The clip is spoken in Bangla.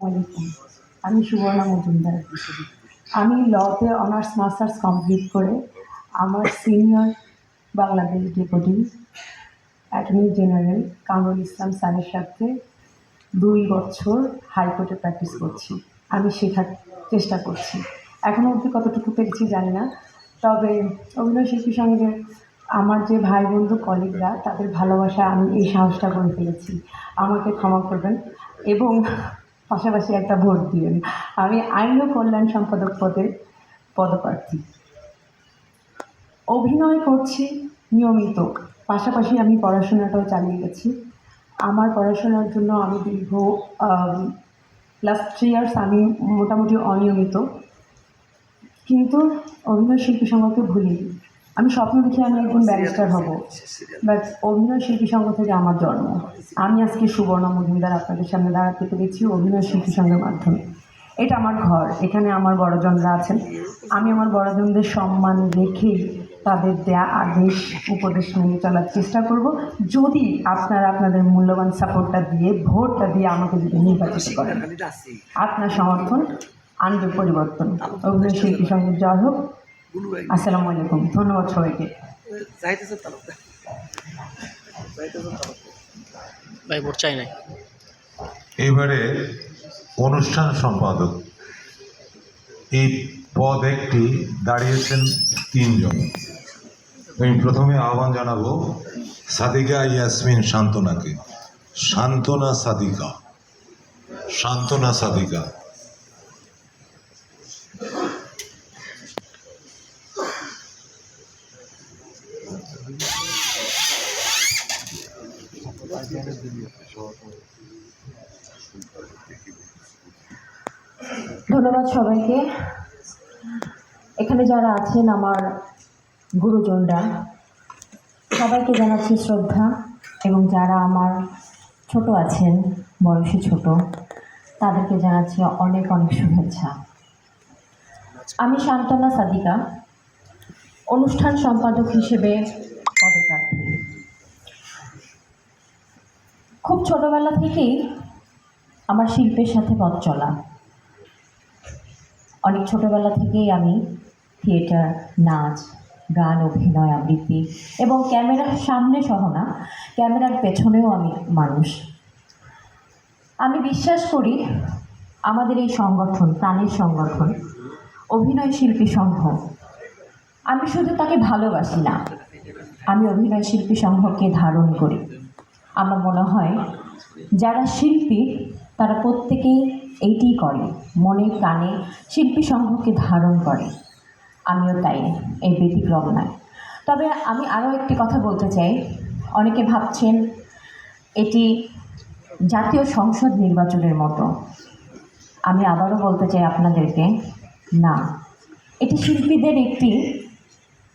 ওয়ালাইকুম। আমি সুবর্ণা মজুমদার। আমি লতে অনার্স মাস্টার্স কমপ্লিট করে আমার senior Bangladesh deputy attorney general Kamrul Islam স্যারের সাথে 2 বছর হাইকোর্টে প্র্যাকটিস করছি। আমি শেখার চেষ্টা করছি। এখনও অবধি কতটুকু পেরেছি জানি না। তবে অভিনয় শিল্পী সঙ্গে আমার যে ভাই বন্ধু কলিগরা তাদের ভালোবাসায় আমি এই সাহসটা করে ফেলেছি। আমাকে ক্ষমা করবেন এবং পাশাপাশি একটা ভোট দিবেন। আমি আইন ও কল্যাণ সম্পাদক পদে পদপ্রার্থী। অভিনয় করছি নিয়মিত, পাশাপাশি আমি পড়াশোনাটাও চালিয়ে গেছি। আমার পড়াশোনার জন্য আমি দীর্ঘ লাস্ট 3 ইয়ার্স আমি মোটামুটি অনিয়মিত, কিন্তু অভিনয় শিল্পী সংঘকে ভুলিনি। আমি স্বপ্ন দেখি আমি একদিন ব্যারিস্টার হব, বাট অভিনয় শিল্পী সংঘ থেকে আমার জন্ম। আমি আজকে সুবর্ণা মজুমদার আপনাদের সামনে দাঁড়াতে পেরেছি অভিনয় শিল্পী সংঘের মাধ্যমে। এটা আমার ঘর, এখানে আমার বড়জনরা আছেন। আমি আমার বড়জনদের সম্মান রেখেই তাদের দেয়া আদেশ উপদেশ মেনে চলার চেষ্টা করব, যদি আপনারা আপনাদের মূল্যবান সাপোর্টটা দিয়ে ভোটটা দিয়ে আমাকে যদি নির্বাচিত করেন। আপনার সমর্থন আনবে পরিবর্তন। অভিনয় শিল্পী সংঘের জয় হোক। আসসালামু আলাইকুম। ধন্যবাদ সবাইকে। এবারে অনুষ্ঠান সম্পাদক এই পদ একটি দাঁড়িয়েছেন 3 জন। আমি প্রথমে আহ্বান জানাবো সাদিকা ইয়াসমিন সান্ত্বনাকে। সান্ত্বনা সাদিকা। ধন্যবাদ সবাইকে। এখানে যারা আছেন আমার গুরুজনরা, সবাইকে জানাচ্ছি শ্রদ্ধা, এবং যারা আমার ছোট আছেন, বয়সে ছোট, তাদেরকে জানাচ্ছি অনেক অনেক শুভেচ্ছা। আমি সান্ত্বনা সাদিকা, অনুষ্ঠান সম্পাদক হিসেবে পদপ্রার্থী। খুব ছোটবেলা থেকেই আমার শিল্পের সাথে পথ চলা। অনেক ছোটোবেলা থেকেই আমি থিয়েটার, নাচ, গান, অভিনয়, আবৃত্তি এবং ক্যামেরার সামনে সহ না, ক্যামেরার পেছনেও আমি মানুষ। আমি বিশ্বাস করি আমাদের এই সংগঠন, প্রাণের সংগঠন অভিনয় শিল্পী সংঘ, আমি শুধু তাকে ভালোবাসি না, আমি অভিনয় শিল্পী সংঘকে ধারণ করি। আমার মনে হয় যারা শিল্পী তারা প্রত্যেকেই এইটিই করে, মনে প্রাণে শিল্পী সংঘকে ধারণ করে। আমিও তাই, এই ব্যতিক্রম নয়। তবে আমি আরও একটি কথা বলতে চাই। অনেকে ভাবছেন এটি জাতীয় সংসদ নির্বাচনের মতো। আমি আবারও বলতে চাই আপনাদেরকে, না, এটি শিল্পীদের একটি